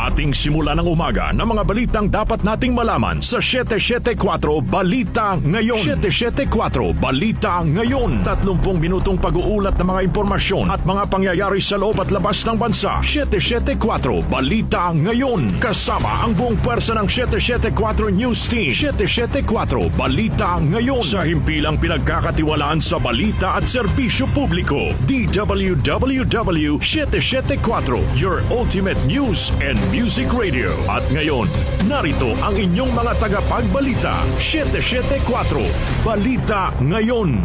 Ating simula ng umaga ng mga balitang dapat nating malaman sa 774 Balita Ngayon. 774 Balita Ngayon. 30 minutong pag-uulat ng mga impormasyon at mga pangyayari sa loob at labas ng bansa. 774 Balita Ngayon. Kasama ang buong pwersa ng 774 News Team. 774 Balita Ngayon. Sa himpilang pinagkakatiwalaan sa balita at serbisyo publiko. DWWW 774, your ultimate news and music radio. At ngayon, narito ang inyong mga tagapagbalita. 774 Balita Ngayon.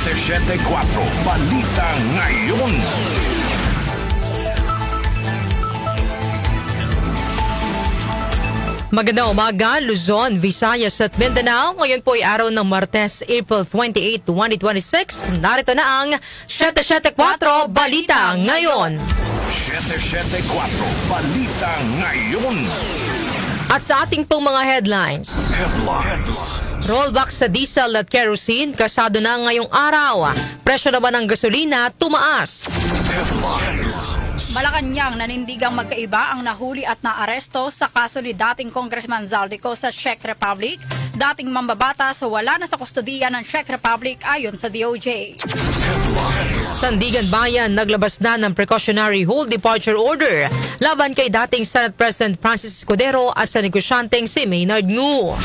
774 Balita Ngayon. Magandang umaga, Luzon, Visayas at Mindanao. Ngayon po ay araw ng Martes, April 28, 2026. Narito na ang 774 Balita Ngayon. 774 Balita Ngayon. At sa ating pong mga headlines. Rollback sa diesel at kerosene, kasado na ngayong araw. Presyo naman ng gasolina, tumaas. Malacanang nanindigang magkaiba ang nahuli at naaresto sa kaso ni dating Congressman Zaldico sa Czech Republic. Dating mambabatas wala na sa kustodiya ng Czech Republic ayon sa DOJ. Sandigan Bayan naglabas na ng precautionary hold departure order laban kay dating Senate President Francis Escudero at sa negosyanteng si Maynard Ngu.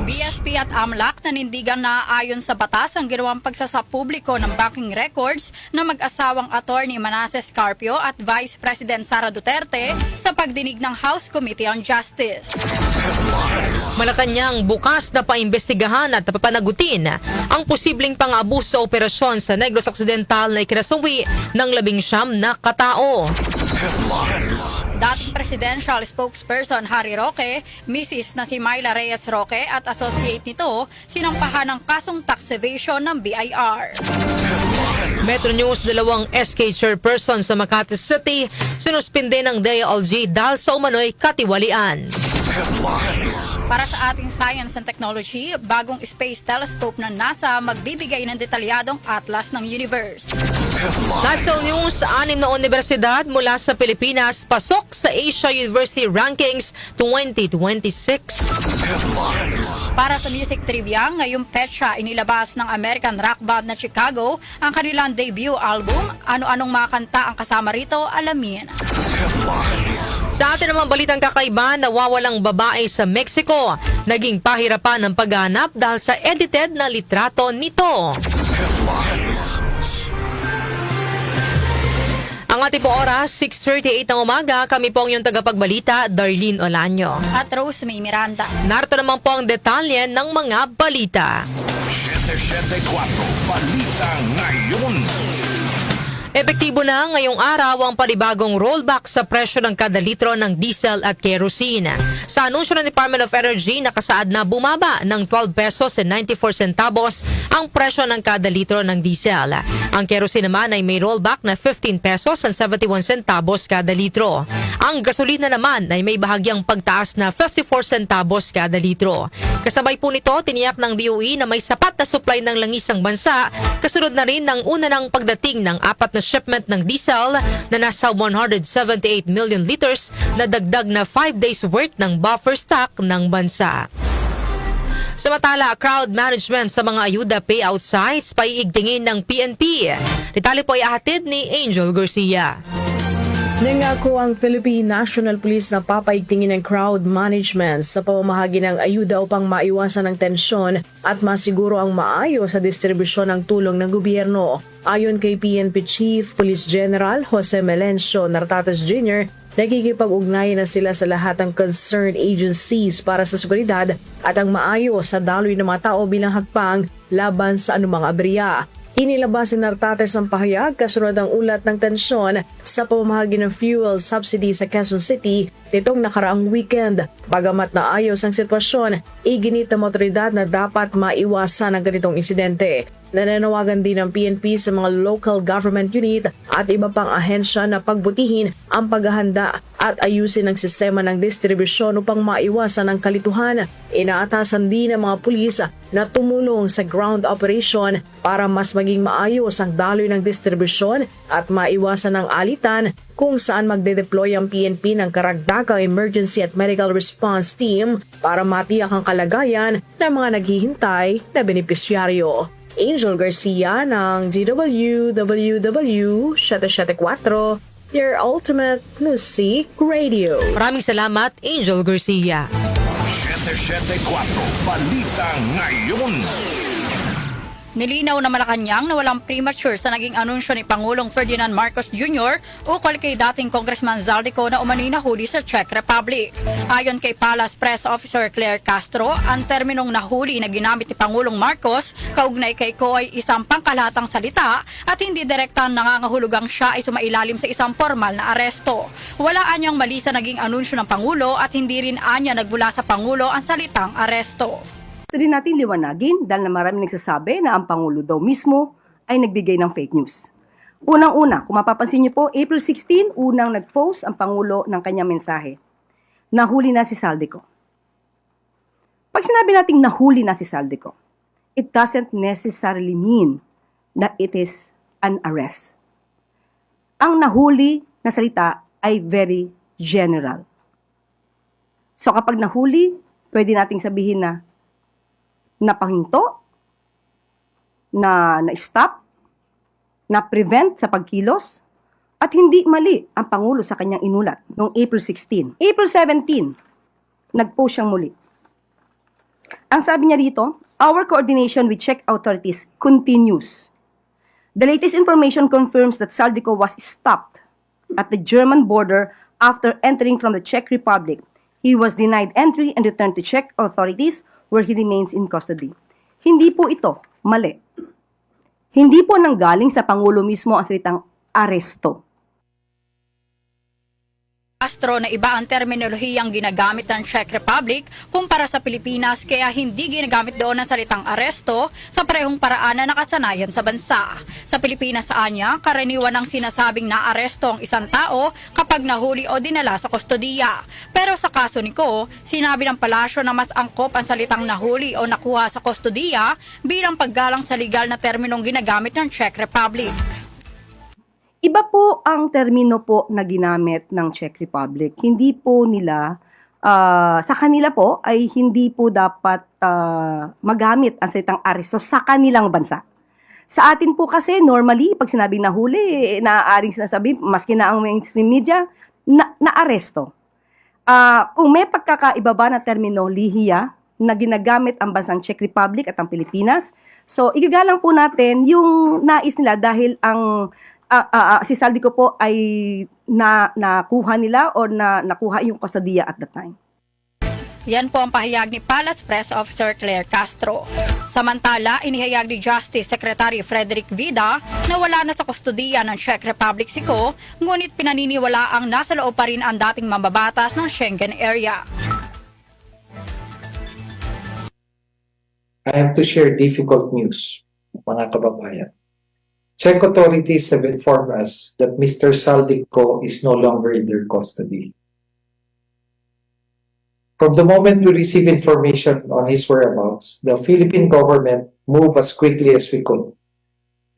BSP at AMLAC nanindigan na ayon sa batas ang ginawang pagsasapubliko ng banking records ng mag-asawang attorney Manasseh Carpio at Vice President Sara Duterte sa pagdinig ng House Committee on Justice. Malacanang bukas na paimbestigahan at papanagutin ang posibleng pang-abus sa operasyon sa Negros Occidental na ikinasuwi ng 19 na katao. Dating presidential spokesperson Harry Roque, Mrs. na si Myla Reyes Roque at associate nito sinampahan ng kasong tax evasion ng BIR. Metro News, 2 SK chairperson sa Makati City sinuspinde ng DILG dahil sa umano'y katiwalian. Para sa ating science and technology, bagong space telescope ng NASA magbibigay ng detalyadong atlas ng universe. National News, 6 na universidad mula sa Pilipinas pasok sa Asia University Rankings 2026. Para sa music trivia, ngayong petsa inilabas ng American rock band na Chicago ang kanilang debut album. Ano-anong mga kanta ang kasama rito, alamin. Sa atin namang balitang kakaiba, nawawalang babae sa Mexico. Naging pahirapan ng paghanap dahil sa edited na litrato nito. Ang ating po oras, 6:38 ng umaga. Kami po ang iyong tagapagbalita, Darlene Olanyo. At Rose May Miranda. Narito naman po ang detalye ng mga balita. 774 Balita Ngayon. Epektibo na ngayong araw ang panibagong rollback sa presyo ng kada litro ng diesel at kerosene. Sa anunsyo ng Department of Energy, nakasaad na bumaba ng 12 pesos and 94 centavos ang presyo ng kada litro ng diesel. Ang kerosene naman ay may rollback na 15 pesos and 71 centavos kada litro. Ang gasolina naman ay may bahagyang pagtaas na 54 centavos kada litro. Kasabay po nito, tiniyak ng DOE na may sapat na supply ng langis ang bansa, kasunod na rin ng una ng pagdating ng 4 na shipment ng diesel na nasa 178 million liters na dagdag na 5 days worth ng buffer stock ng bansa. Samantala, crowd management sa mga ayuda payout sites paiigtingin ng PNP. Detalye po ay ahatid ni Angel Garcia. Nangako ang Philippine National Police na papaigtingin ng crowd management sa pamamahagi ng ayuda upang maiwasan ang tensyon at masiguro ang maayos sa distribusyon ng tulong ng gobyerno. Ayon kay PNP Chief Police General Jose Melencio Nartates Jr., nakikipag-ugnayan na sila sa lahat ng concerned agencies para sa seguridad at ang maayos sa daloy ng mga tao bilang hakbang laban sa anumang aberya. Inilabas ni Nartates ang pahayag kasunod ang ulat ng tensyon sa pamamahagi ng fuel subsidy sa Quezon City nitong nakaraang weekend. Bagamat naayos ang sitwasyon, iginit ng otoridad na dapat maiwasan ang ganitong insidente. Nananawagan din ng PNP sa mga local government unit at iba pang ahensya na pagbutihin ang paghahanda at ayusin ang sistema ng distribusyon upang maiwasan ang kalituhan. Inaatasan din ng mga pulis na tumulong sa ground operation para mas maging maayos ang daloy ng distribusyon at maiwasan ang alitan, kung saan magde-deploy ang PNP ng karagdagang emergency at medical response team para matiyak ang kalagayan ng mga naghihintay na benepisyaryo. Angel Garcia ng DWWW 774, your ultimate music radio. Maraming salamat, Angel Garcia. 774 Balita Ngayon. Nilinaw na Malacanang na walang premature sa naging anunsyo ni Pangulong Ferdinand Marcos Jr. ukol kay dating Congressman Zaldico na umano'y nahuli sa Czech Republic. Ayon kay Palace Press Officer Claire Castro, ang terminong nahuli na ginamit ni Pangulong Marcos kaugnay kay Ko ay isang pangkalahatang salita at hindi direktang nangangahulugang siya ay sumailalim sa isang formal na aresto. Wala anyang mali sa naging anunsyo ng Pangulo at hindi rin anya nagmula sa Pangulo ang salitang aresto. Gusto rin natin liwanagin dahil na marami nagsasabi na ang Pangulo daw mismo ay nagbigay ng fake news. Unang-una, kung mapapansin niyo po, April 16, unang nag-post ang Pangulo ng kanyang mensahe. Nahuli na si Zaldico. Pag sinabi nating nahuli na si Zaldico, it doesn't necessarily mean that it is an arrest. Ang nahuli na salita ay very general. So kapag nahuli, pwede nating sabihin na napahinto, na-stop, na-prevent sa pagkilos, at hindi mali ang Pangulo sa kanyang inulat noong April 16. April 17, nag-post siyang muli. Ang sabi niya dito, our coordination with Czech authorities continues. The latest information confirms that Zaldico was stopped at the German border after entering from the Czech Republic. He was denied entry and returned to Czech authorities where he remains in custody. Hindi po ito mali. Hindi po nanggaling sa Pangulo mismo ang salitang aresto. Castro na iba ang terminolohiyang ginagamit ng Czech Republic kumpara sa Pilipinas, kaya hindi ginagamit doon ang salitang aresto sa parehong paraan na nakasanayan sa bansa. Sa Pilipinas anya, karaniwan ang sinasabing naaresto ang isang tao kapag nahuli o dinala sa kustodiya. Pero sa kaso ni Ko, sinabi ng palasyo na mas angkop ang salitang nahuli o nakuha sa kustodiya bilang paggalang sa legal na terminong ginagamit ng Czech Republic. Iba po ang termino po na ginamit ng Czech Republic. Hindi po nila, sa kanila po ay hindi po dapat magamit ang salitang aresto sa kanilang bansa. Sa atin po kasi normally, pag sinabing nahuli, naaaring sinasabi, maski na ang mainstream media, na-aresto. Kung may pagkakaiba ba na termino lihiya na ginagamit ang bansang Czech Republic at ang Pilipinas, so igagalang po natin yung nais nila dahil ang si Zaldico po ay nakuha nila o nakuha yung kustodiya at that time. Yan po ang pahayag ni Palace Press Officer Claire Castro. Samantala, inihayag ni Justice Secretary Frederick Vida na wala na sa kustodiya ng Czech Republic si Ko, ngunit pinaniniwala ang nasa loob pa rin ang dating mambabatas ng Schengen area. I have to share difficult news, mga kababayan. Czech authorities have informed us that Mr. Zaldico is no longer in their custody. From the moment we received information on his whereabouts, the Philippine government moved as quickly as we could.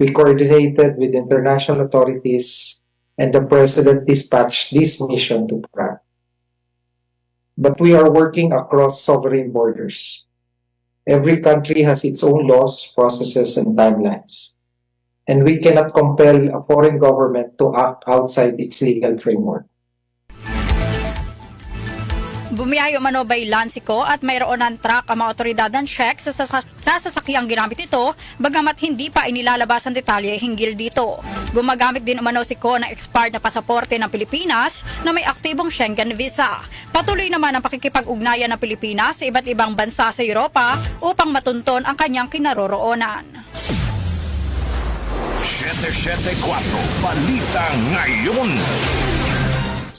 We coordinated with international authorities and the President dispatched this mission to Prague. But we are working across sovereign borders. Every country has its own laws, processes, and timelines. And we cannot compel a foreign government to act outside its legal framework. Bumiyahe umano by land si Ko at mayroon ng truck ang mga otoridad ng Czech sa sasakyang ginamit ito, bagamat hindi pa inilalabas ang detalye hinggil dito. Gumagamit din umano si Ko ng expired na pasaporte ng Pilipinas na may aktibong Schengen visa. Patuloy naman ang pakikipag-ugnayan ng Pilipinas sa iba't ibang bansa sa Europa upang matunton ang kanyang kinaroroonan. 774 Balita Ngayon.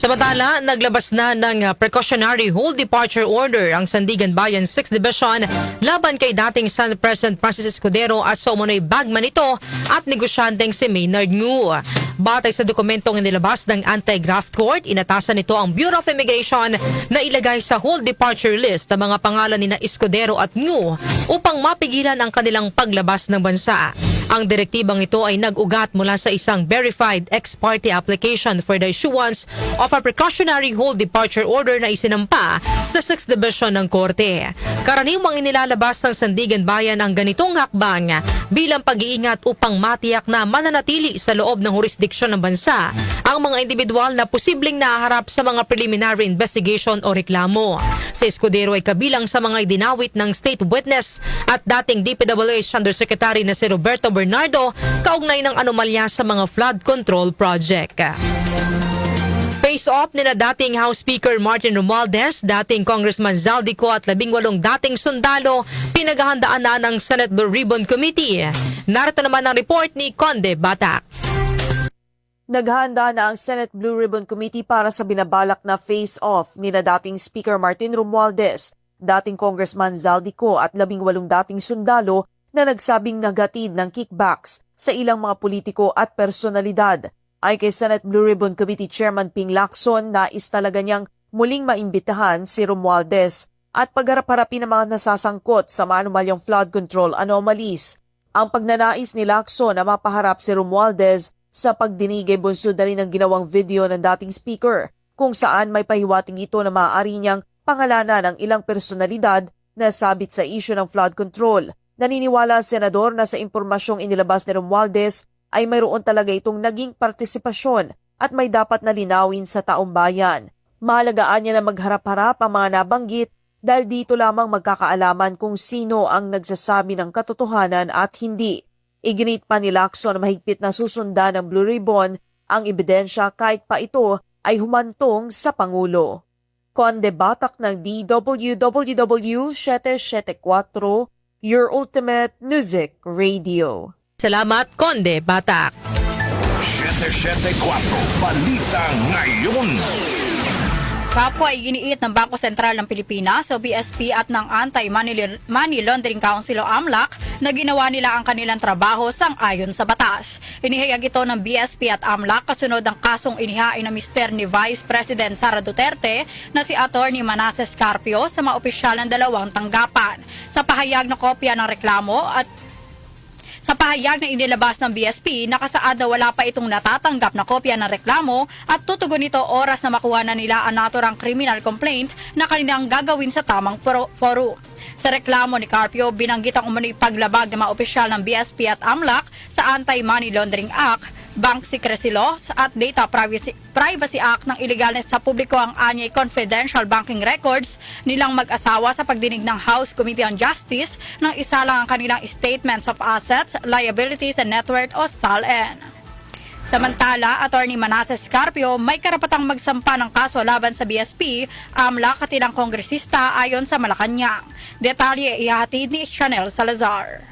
Samantala, naglabas na ng precautionary hold departure order ang Sandigan Bayan 6th Division laban kay dating Senate President Francis Escudero at sa umunoy bagman nito at negosyanteng si Maynard Ngu. Batay sa dokumentong inilabas ng Anti-Graft Court, inatasan nito ang Bureau of Immigration na ilagay sa hold departure list ang mga pangalan ni Escudero at Ngu upang mapigilan ang kanilang paglabas ng bansa. Ang direktibang ito ay nag-ugat mula sa isang verified ex parte application for the issuance of a precautionary hold departure order na isinampa sa 6th Division ng Korte. Karaniwang inilalabas ng Sandigan Bayan ang ganitong hakbang bilang pag-iingat upang matiyak na mananatili sa loob ng jurisdiksyon ng bansa ang mga individual na posibleng nahaharap sa mga preliminary investigation o reklamo. Si Escudero ay kabilang sa mga idinawit ng state witness at dating DPWH Undersecretary na si Roberto Bernardo kaugnay ng anomalya sa mga flood control project. Face-off nina dating House Speaker Martin Romualdez, dating Congressman Zaldico at 18 dating sundalo pinaghahandaan na ng Senate Blue Ribbon Committee. Narito naman ang report ni Conde Batak. Naghahanda na ang Senate Blue Ribbon Committee para sa binabalak na face-off nina dating Speaker Martin Romualdez, dating Congressman Zaldico at 18 dating sundalo na nagsabing naghatid ng kickbacks sa ilang mga politiko at personalidad. Ay kay Senate Blue Ribbon Committee Chairman Ping Lacson, nais talaga niyang muling maimbitahan si Romualdez at pagharap-harapin ng mga nasasangkot sa maanumalyang flood control anomalies. Ang pagnanais ni Lacson na mapaharap si Romualdez sa pagdinig ay bunsod na rin ng ginawang video ng dating speaker kung saan may pahiwating ito na maaari niyang pangalanan ng ilang personalidad na sabit sa isyu ng flood control. Naniniwala ang senador na sa impormasyong inilabas ni Romualdez ay mayroon talaga itong naging partisipasyon at may dapat na linawin sa taong bayan. Mahalagaan niya na magharap-harap ang mga nabanggit dahil dito lamang magkakaalaman kung sino ang nagsasabi ng katotohanan at hindi. Iginit pa ni Lacson na mahigpit na susundan ng Blue Ribbon ang ebidensya kahit pa ito ay humantong sa Pangulo. Conde Batak ng DWWW 774, Your Ultimate Music Radio. Salamat, Conde Batak. 774 Balita Ngayon. Kapwa ay giniit ng Bangko Sentral ng Pilipinas o BSP at ng Anti-Money Laundering Council o AMLAC na ginawa nila ang kanilang trabaho sang-ayon sa batas. Inihayag ito ng BSP at AMLAC kasunod ang kasong inihain ng mister ni Vice President Sara Duterte na si Atty. Manasseh Carpio sa mga opisyal ng dalawang tanggapan. Sa pahayag na kopya ng reklamo at sa pahayag na inilabas ng BSP, nakasaad na wala pa itong natatanggap na kopya ng reklamo at tutugon nito oras na makuha na nila ang naturang criminal complaint na kanilang gagawin sa tamang forum. Sa reklamo ni Carpio, binanggit ang umano'y paglabag ng mga opisyal ng BSP at AMLAC sa Anti-Money Laundering Act, Bank Secrecy Laws at Data Privacy Act ng iligal na sa publiko ang anyay confidential banking records nilang mag-asawa sa pagdinig ng House Committee on Justice nang isa lang ang kanilang Statements of Assets, Liabilities and Net Worth o SALN. Samantala, Atty. Manasseh Carpio may karapatang magsampa ng kaso laban sa BSP, AMLAC at ilang kongresista ayon sa Malacanang. Detalye ihahatid ni Chanel Salazar.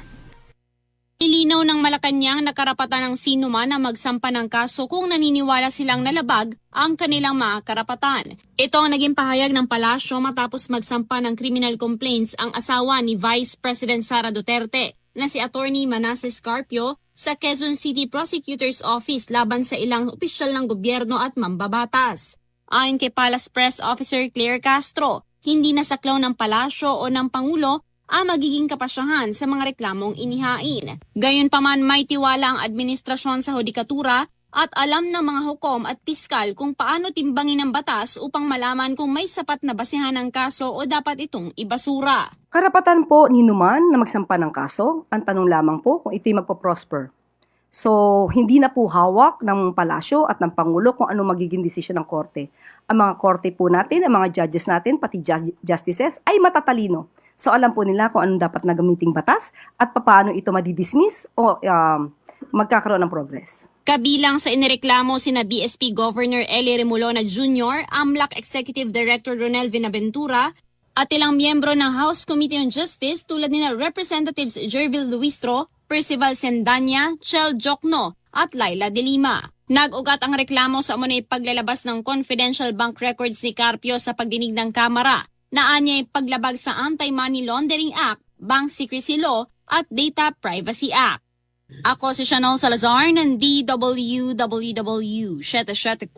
Nilinaw ng Malacanang na karapatan ng sino man na magsampa ng kaso kung naniniwala silang nalabag ang kanilang mga karapatan. Ito ang naging pahayag ng palasyo matapos magsampa ng criminal complaints ang asawa ni Vice President Sara Duterte na si Atty. Manasseh Carpio sa Quezon City Prosecutor's Office laban sa ilang opisyal ng gobyerno at mambabatas. Ayon kay Palace Press Officer Claire Castro, hindi nasaklaw ng palasyo o ng Pangulo ang magiging kapasyahan sa mga reklamong inihain. Gayunpaman may tiwala ang administrasyon sa hudikatura at alam ng mga hukom at piskal kung paano timbangin ang batas upang malaman kung may sapat na basihan ng kaso o dapat itong ibasura. Karapatan po ni Numan na magsampa ng kaso. Ang tanong lamang po kung ito'y magpo-prosper. So, hindi na po hawak ng palasyo at ng Pangulo kung ano magiging desisyon ng korte. Ang mga korte po natin, ang mga judges natin, pati justices, ay matatalino. So, alam po nila kung anong dapat na gamiting batas at paano ito madidismiss o magkakaroon ng progress. Kabilang sa inireklamo sina BSP Governor Eli Remolona Jr., AMLAC Executive Director Ronel Vinaventura, at ilang miyembro ng House Committee on Justice tulad nina Representatives Jervil Luistro, Percival Sendanya, Chel Jokno at Laila De Lima. Nag-ugat ang reklamo sa umunay paglalabas ng confidential bank records ni Carpio sa pagdinig ng Kamara na anyay paglabag sa Anti-Money Laundering Act, Bank Secrecy Law at Data Privacy Act. Ako si Chanel Salazar ng DWWW 774,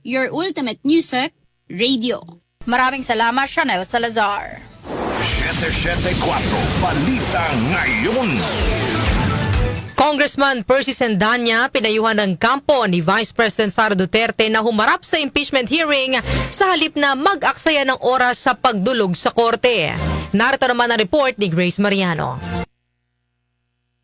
your ultimate music radio. Maraming salamat, Chanel Salazar. 774 Balita Ngayon. Congressman Percy Sandanya pinayuhan ng kampo ni Vice President Sara Duterte na humarap sa impeachment hearing sa halip na mag-aksaya ng oras sa pagdulog sa korte. Narito naman ang report ni Grace Mariano.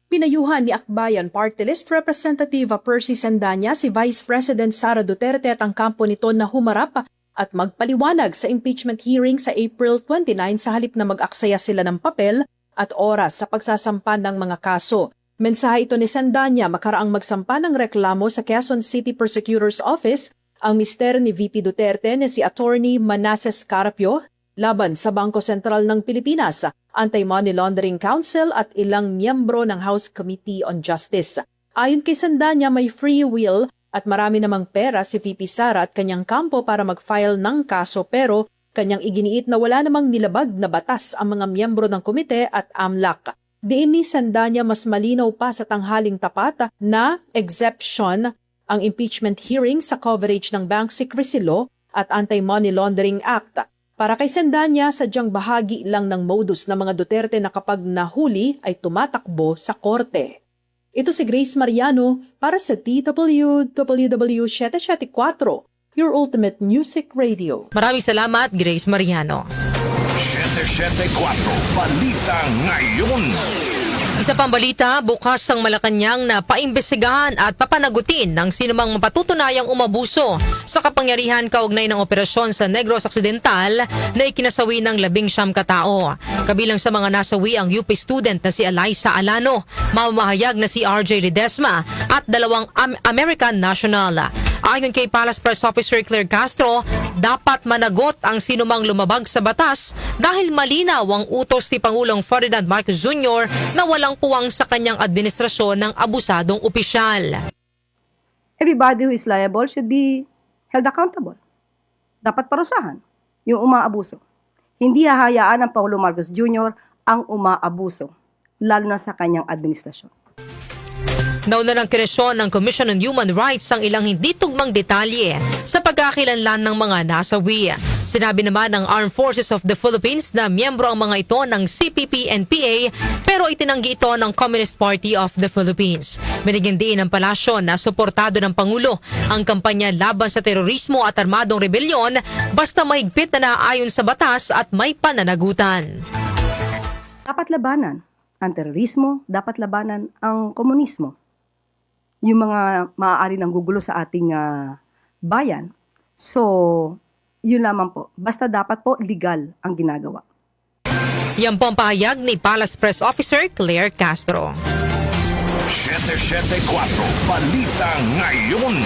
Pinayuhan ni Akbayan Party List Representative Percy Sandanya si Vice President Sara Duterte at ang kampo nito na humarap at magpaliwanag sa impeachment hearing sa April 29 sa halip na mag-aksaya sila ng papel at oras sa pagsasampa ng mga kaso. Mensahe ito ni Sandanya makaraang magsampa ng reklamo sa Quezon City Prosecutor's Office ang mister ni VP Duterte na si Attorney Manasseh Carpio laban sa Bangko Sentral ng Pilipinas, Anti-Money Laundering Council at ilang miyembro ng House Committee on Justice. Ayon kay Sandanya, may free will at marami namang pera si VP Sara at kanyang kampo para mag-file ng kaso pero kanyang iginiit na wala namang nilabag na batas ang mga miyembro ng komite at AMLAC. Diin ni Sandanya mas malinaw pa sa tanghaling tapat na exception ang impeachment hearing sa coverage ng Bank Secrecy Law at Anti-Money Laundering Act. Para kay Sandanya, sadyang bahagi lang ng modus ng mga Duterte na kapag nahuli ay tumatakbo sa korte. Ito si Grace Mariano para sa DWWW 774, your ultimate music radio. Maraming salamat, Grace Mariano. 774 Balita Ngayon. Isa pang balita, bukas ang Malacanang na paimbestigahan at papanagutin ng sinumang mapatutunayang umabuso sa kapangyarihan kaugnay ng operasyon sa Negros Occidental na ikinasawi ng 19 katao. Kabilang sa mga nasawi ang UP student na si Eliza Alano, mamahayag na si RJ Ledesma at 2 American national. Ayon kay Palace Press Officer Claire Castro, dapat managot ang sinumang lumabag sa batas dahil malinaw ang utos ni Pangulong Ferdinand Marcos Jr. na walang puwang sa kanyang administrasyon ng abusadong opisyal. Everybody who is liable should be held accountable. Dapat parusahan yung umaabuso. Hindi hahayaan ng Pangulong Marcos Jr. ang umaabuso, lalo na sa kanyang administrasyon. Nauna ng kiresyon ng Commission on Human Rights ang ilang hindi tugmang detalye sa pagkakilanlan ng mga nasawi. Sinabi naman ng Armed Forces of the Philippines na miyembro ang mga ito ng CPP-NPA pero itinanggi ito ng Communist Party of the Philippines. Binigyan din ng palasyo na suportado ng Pangulo ang kampanya laban sa terorismo at armadong rebelyon basta mahigpit na naayon sa batas at may pananagutan. Dapat labanan ang terorismo, dapat labanan ang komunismo. Yung mga maaari nang gugulo sa ating bayan. So, yun lamang po. Basta dapat po legal ang ginagawa. Yan po ang pahayag ni Palace Press Officer Claire Castro. 774 Balita Ngayon.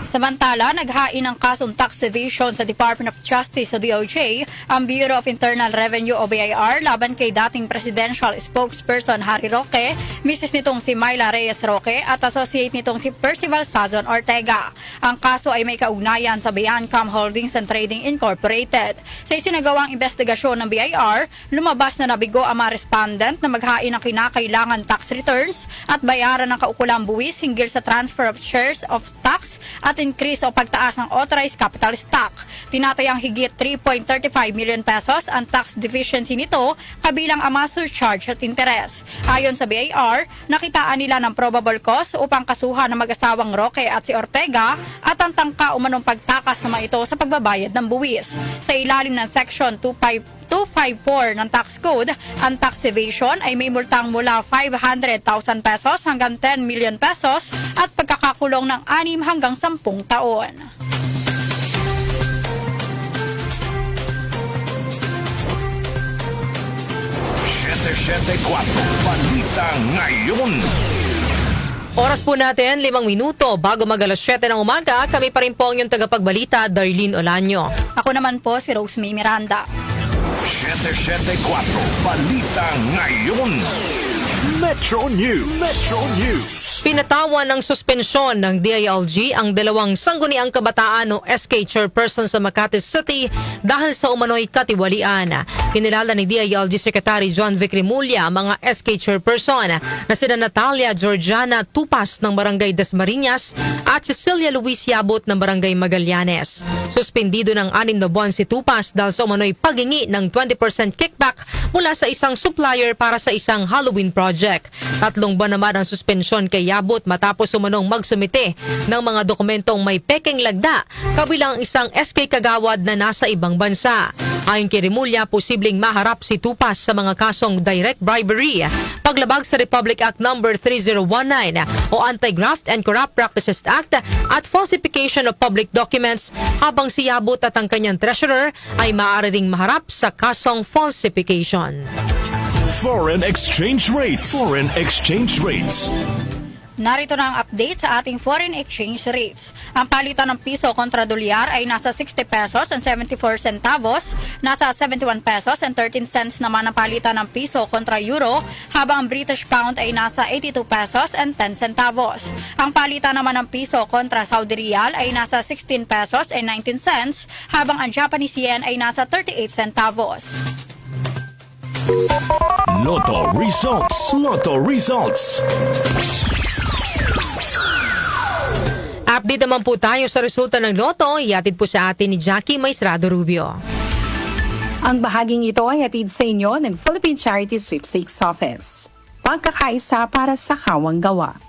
Samantala, naghain ng kasong tax evasion sa Department of Justice o DOJ ang Bureau of Internal Revenue o BIR laban kay dating presidential spokesperson Harry Roque, misis nitong si Myla Reyes Roque at associate nitong si Percival Sazon Ortega. Ang kaso ay may kaugnayan sa Biancam Holdings and Trading Incorporated. Sa isinagawang investigasyon ng BIR, lumabas na nabigo ang mga respondent na maghain ng kinakailangan tax returns at bayaran ng kaukulang buwis hinggil sa transfer of shares of stocks at increase o pagtaas ng authorized capital stock. Tinatayang higit 3.35 million pesos ang tax deficiency nito kabilang ang mga surcharge at interes. Ayon sa BIR, nakitaan nila ng probable cause upang kasuhan ng mag-asawang Roque at si Ortega at ang tangka umanong pagtakas naman ito sa pagbabayad ng buwis. Sa ilalim ng Section 254 ng Tax Code, ang tax evasion ay may multang mula 500,000 pesos hanggang 10 million pesos at pagkakakulong ng 6 hanggang 10 taon. Balita Ngayon. Oras po natin, 5 minuto. Bago mag-alas 7 ng umaga, kami pa rin po ang inyong tagapagbalita, Darlene Olanyo. Ako naman po si Rosemary Miranda. 774 Balita Ngayon. Metro News. Pinatawan ng suspensyon ng DILG ang dalawang sangguniang kabataan o SK chairperson sa Makati City dahil sa umano'y katiwalian. Kinilala ni DILG Secretary John Vic Rimulya ang mga SK chairperson na sina Natalia Georgiana Tupas ng Barangay Dasmariñas at Cecilia Luis Yabot ng Barangay Magallanes. Suspendido ng 6 na buwan si Tupas dahil sa umano'y paghingi ng 20% kickback mula sa isang supplier para sa isang Halloween project. 3 buwan naman ang suspensyon kay Yabot matapos umanong magsumite ng mga dokumentong may pekeng lagda kabilang isang SK kagawad na nasa ibang bansa. Ayon kay Rimulya, posibleng maharap si Tupas sa mga kasong direct bribery, paglabag sa Republic Act No. 3019 o Anti-Graft and Corrupt Practices Act at falsification of public documents, habang si Yabot at ang kanyang treasurer ay maaari ring maharap sa kasong falsification. Foreign exchange rates. Foreign exchange rates. Narito na ang update sa ating foreign exchange rates. Ang palitan ng piso kontra dolyar ay nasa 60 pesos and 74 centavos, nasa 71 pesos and 13 cents naman ang palitan ng piso kontra euro, habang ang British pound ay nasa 82 pesos and 10 centavos. Ang palitan naman ng piso kontra Saudi Riyal ay nasa 16 pesos and 19 cents, habang ang Japanese yen ay nasa 38 centavos. Lotto results. Lotto results. Update naman po tayo sa resulta ng Lotto. Iatid po sa atin ni Jackie Maestrado Rubio. Ang bahaging ito ay hatid sa inyo ng Philippine Charity Sweepstakes Office. Pagkakaisa para sa kawang gawa.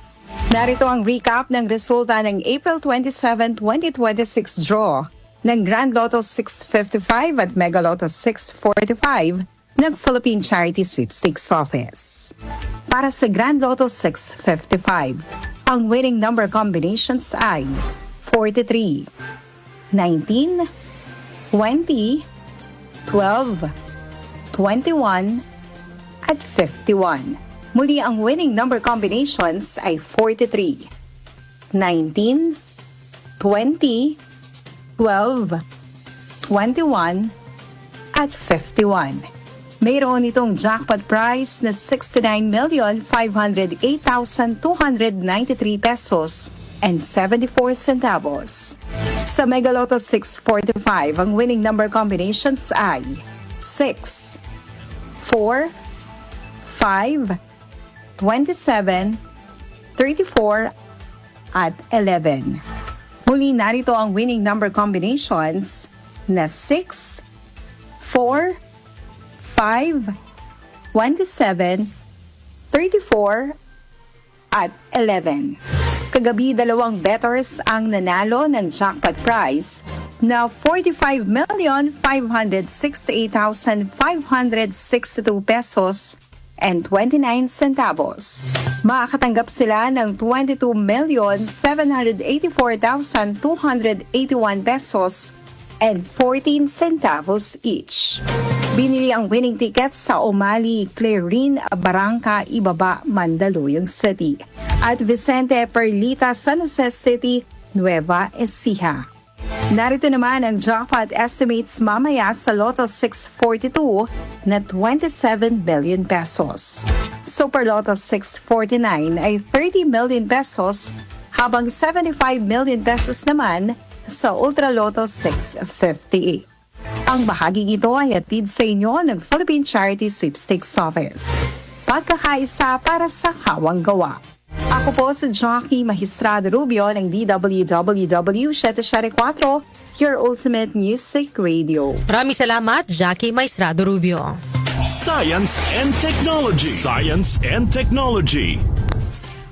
Narito ang recap ng resulta ng April 27, 2026 draw ng Grand Lotto 655 at Mega Lotto 645 ng Philippine Charity Sweepstakes Office. Para sa Grand Lotto 655, ang winning number combinations ay 43, 19, 20, 12, 21, at 51. Muli ang winning number combinations ay 43, 19, 20, 12, 21, at 51. Mayroon itong jackpot prize na 69,508,293 pesos and 74 centavos. Sa Mega Lotto 645, ang winning number combinations ay 6, 4, 5, 27, 34, at 11. Muli narito ang winning number combinations na 6, 4, 5, 27, 34, at 11. Kagabi, 2 bettors ang nanalo ng jackpot prize na 45,568,562 pesos and 29 centavos. Makakatanggap sila ng 22,784,281 pesos and 14 centavos each. Binili ang winning tickets sa Omali, Clarin, Barangka, Ibaba, Mandaluyong City at Vicente Perlita, San Jose City, Nueva Ecija. Narito naman ang jackpot estimates mamaya sa Lotto 642 na 27 billion pesos. Super Lotto 649 ay 30 million pesos habang 75 million pesos naman sa Ultra Lotto 658. Ang bahaging ito ay hatid sa inyo ng Philippine Charity Sweepstakes Office. Pagkakaisa para sa kawang gawa. Ako po si Jackie Maestrado Rubio ng DWWW 774, your ultimate music radio. Maraming salamat, Jackie Maestrado Rubio. Science and Technology. Science and Technology.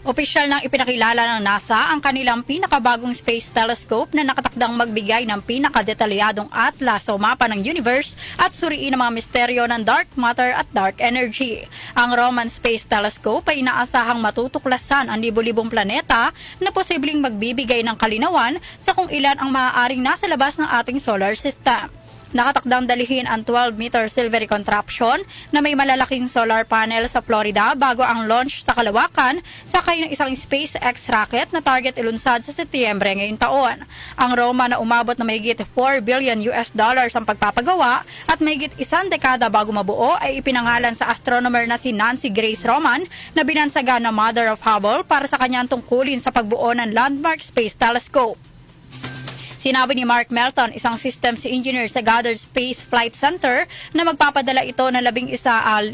Opisyal nang ipinakilala ng NASA ang kanilang pinakabagong space telescope na nakatakdang magbigay ng pinakadetalyadong atlas o mapa ng universe at suriin ang mga misteryo ng dark matter at dark energy. Ang Roman Space Telescope ay inaasahang matutuklasan ang libo-libong planeta na posibleng magbibigay ng kalinawan sa kung ilan ang maaaring nasa labas ng ating solar system. Nakatakdang dalihin ang 12-meter silvery contraption na may malalaking solar panel sa Florida bago ang launch sa Kalawakan sakay ng isang SpaceX rocket na target ilunsad sa Setyembre ngayong taon. Ang Roma na umabot na mahigit $4 billion ang pagpapagawa at mahigit isang dekada bago mabuo ay ipinangalan sa astronomer na si Nancy Grace Roman na binansagan na Mother of Hubble para sa kanyang tungkulin sa pagbuo ng Landmark Space Telescope. Sinabi ni Mark Melton, isang systems engineer sa Goddard Space Flight Center, na magpapadala ito ng 11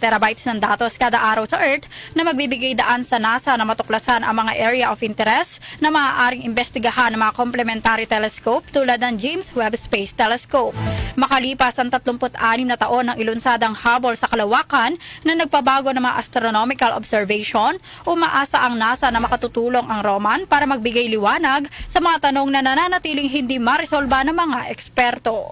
terabytes ng datos kada araw sa Earth na magbibigay daan sa NASA na matuklasan ang mga area of interest na maaaring investigahan ng mga complementary telescope tulad ng James Webb Space Telescope. Makalipas ang 36 na taon ng ilunsadang Hubble sa Kalawakan na nagpabago ng mga astronomical observation, umaasa ang NASA na makatutulong ang Roman para magbigay liwanag sa mga tanong na nananatiling hindi maresolba ng mga eksperto.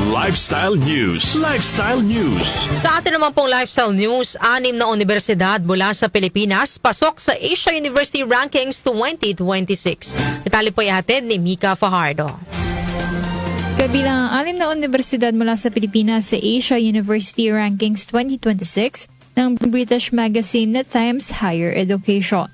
Lifestyle News. Lifestyle News. Sa atin naman pong lifestyle news, 6 na universidad mula sa Pilipinas pasok sa Asia University Rankings 2026. Detalye po ihatid ni Mika Fajardo. Kabilang ang 6 na universidad mula sa Pilipinas sa Asia University Rankings 2026 ng British magazine na Times Higher Education.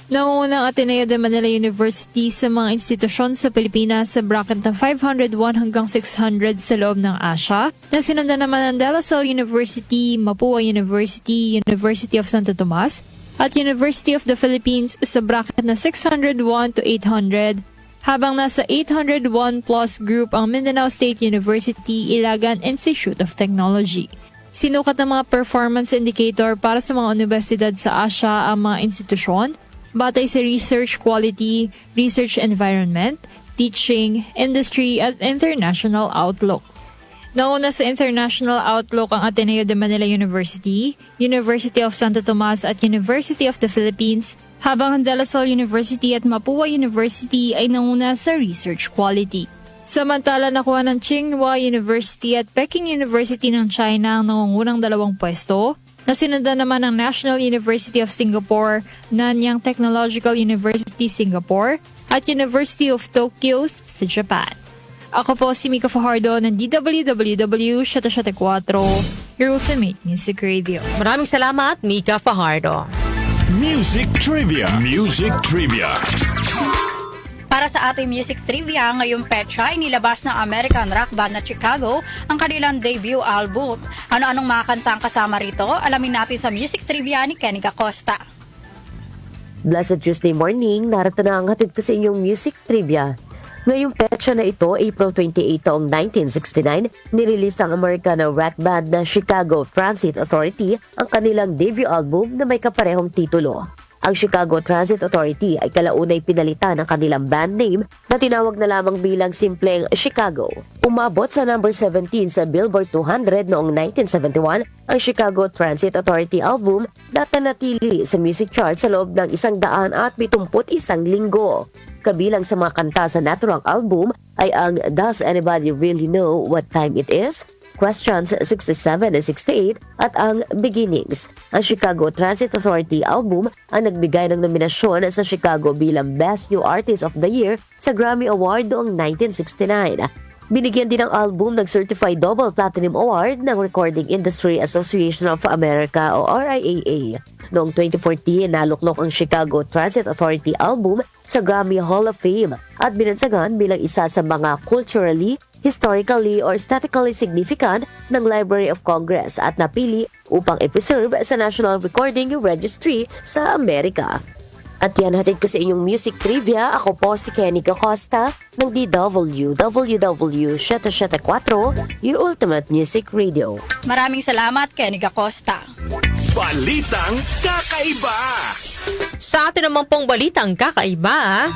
Nauna ang Ateneo de Manila University sa mga institusyon sa Pilipinas sa bracket ng 501 hanggang 600 sa loob ng Asia, na sinundan naman ng De La Salle University, Mapua University, University of Santo Tomas, at University of the Philippines sa bracket na 601 to 800, habang nasa 801 plus group ang Mindanao State University, Ilagan Institute of Technology. Sinukat ng mga performance indicator para sa mga universidad sa Asia ang mga institusyon, batay sa research quality, research environment, teaching, industry at international outlook. Nauna sa international outlook ang Ateneo de Manila University, University of Santo Tomas at University of the Philippines, habang ang De La Salle University at Mapua University ay nauna sa research quality. Samantala, nakuha ng Tsinghua University at Peking University ng China ang nangungunang 2 pwesto, na sinundan naman ng National University of Singapore, Nanyang Technological University Singapore, at University of Tokyo sa Japan. Ako po si Mika Fajardo ng DWWW 774, your ultimate music radio. Maraming salamat, Mika Fajardo. Music Trivia. Music Trivia. Para sa ating music trivia, ngayong petsa ay nilabas ng American rock band na Chicago ang kanilang debut album. Ano-anong mga kanta ang kasama rito? Alamin natin sa music trivia ni Kenny Acosta. Blessed Tuesday morning, narito na ang hatid ko sa inyong music trivia. Ngayong petsa na ito, April 28 taong 1969, nirelease ng American rock band na Chicago Transit Authority ang kanilang debut album na may kaparehong titulo. Ang Chicago Transit Authority ay kalaunay pinalitan ng kanilang band name na tinawag na lamang bilang simpleng Chicago. Umabot sa number 17 sa Billboard 200 noong 1971, ang Chicago Transit Authority album natanatili sa music chart sa loob ng 171 linggo. Kabilang sa mga kanta sa naturang album ay ang Does Anybody Really Know What Time It Is?, Questions 67 and 68 at ang Beginnings. Ang Chicago Transit Authority album ang nagbigay ng nominasyon sa Chicago bilang Best New Artist of the Year sa Grammy Award noong 1969. Binigyan din ng album ng Certified Double Platinum Award ng Recording Industry Association of America o RIAA. Noong 2014, naluklok ang Chicago Transit Authority album sa Grammy Hall of Fame at binansagan bilang isa sa mga culturally, historically or aesthetically significant ng Library of Congress at napili upang i-preserve sa National Recording Registry sa Amerika. At yan hatid ko sa inyong music trivia. Ako po si Kenny Acosta ng DWWW 774, your ultimate music radio. Maraming salamat, Kenny Acosta. Balitang Kakaiba. Sa atin naman pong balitang kakaiba,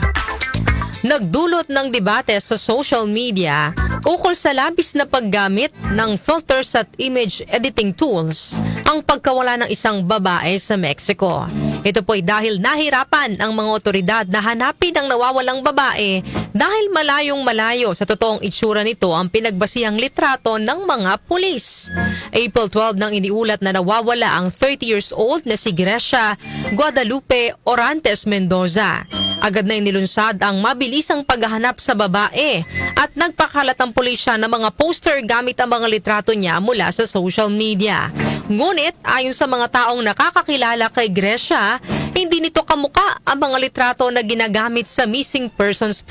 nagdulot ng debate sa social media ukol sa labis na paggamit ng filters at image editing tools ang pagkawala ng isang babae sa Mexico. Ito po'y dahil nahirapan ang mga otoridad na hanapin ang nawawalang babae dahil malayong-malayo sa totoong itsura nito ang pinagbasihang litrato ng mga pulis. April 12 nang iniulat na nawawala ang 30 years old na si Grecia Guadalupe Orantes Mendoza. Agad na inilunsad ang mabilisang paghahanap sa babae at nagpakalat ang pulisya ng mga poster gamit ang mga litrato niya mula sa social media. Ngunit ayon sa mga taong nakakakilala kay Gracia, hindi nito kamuka ang mga litrato na ginagamit sa missing persons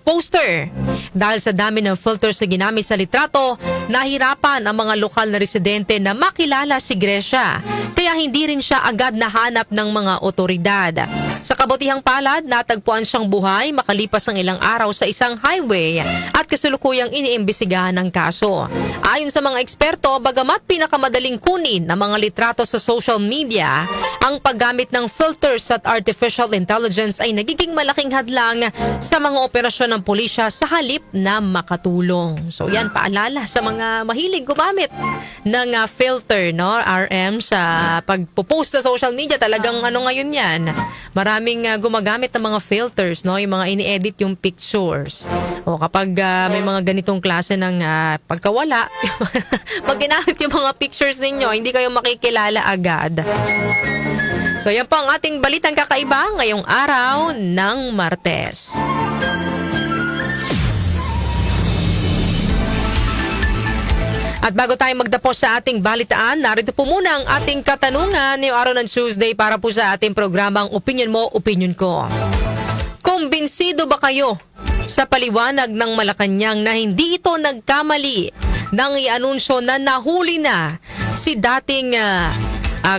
poster. Dahil sa dami ng filters na ginamit sa litrato, nahirapan ang mga lokal na residente na makilala si Gracia. Kaya hindi rin siya agad nahanap ng mga otoridad. Sa kabutihang palad, natagpuan siyang buhay makalipas ang ilang araw sa isang highway at kasulukuyang iniimbestigahan ng kaso. Ayon sa mga eksperto, bagamat pinakamadaling kunin ng mga litrato sa social media, ang paggamit ng filters at artificial intelligence ay nagiging malaking hadlang sa mga operasyon ng pulisya sa halip na makatulong. So yan, paalala sa mga mahilig gumamit ng filter, no, RM, sa pagpo-post sa social media. Talagang ngayon yan, maraming gumagamit ng mga filters, no, yung mga ini-edit yung pictures. O kapag may mga ganitong klase ng pagkawala, pag ginamit yung mga pictures ninyo, hindi kayo makikilala agad. So yan po ang ating balitang kakaiba ngayong araw ng Martes. At bago tayo magtapos sa ating balitaan, narito po muna ang ating katanungan ngayong araw ng Tuesday para po sa ating programang Opinion Mo, Opinion Ko. Kumbinsido ba kayo sa paliwanag ng Malacanang na hindi ito nagkamali nang i-anunsyo na nahuli na si dating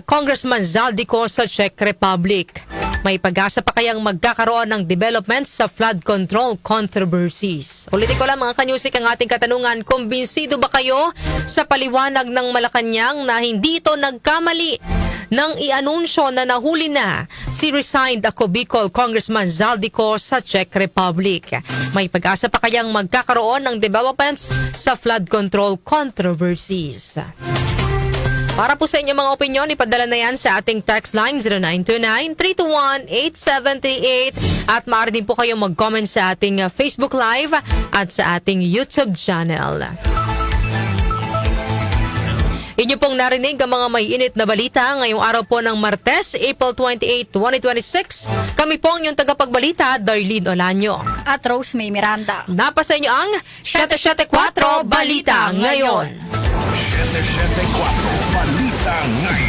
Congressman Zaldico sa Czech Republic? May pag-asa pa kayang magkakaroon ng developments sa flood control controversies? Ulitin ko lang mga kanyusik ang ating katanungan. Kumbinsido ba kayo sa paliwanag ng Malacanang na hindi ito nagkamali nang i-anunsyo na nahuli na si resigned Ako Bicol Congressman Zaldico sa Czech Republic? May pag-asa pa kayang magkakaroon ng developments sa flood control controversies? Para po sa inyong mga opinyon, ipadala na yan sa ating text line 0929-321-8738 at maaari din po kayong mag-comment sa ating Facebook Live at sa ating YouTube channel. Inyo pong narinig ang mga may init na balita ngayong araw po ng Martes, April 28, 2026. Kami po ang inyong tagapagbalita, Darlene Olanyo. At Rose May Miranda. Napasa inyo ang 774 Balita Ngayon. 774 Balita Ngayon.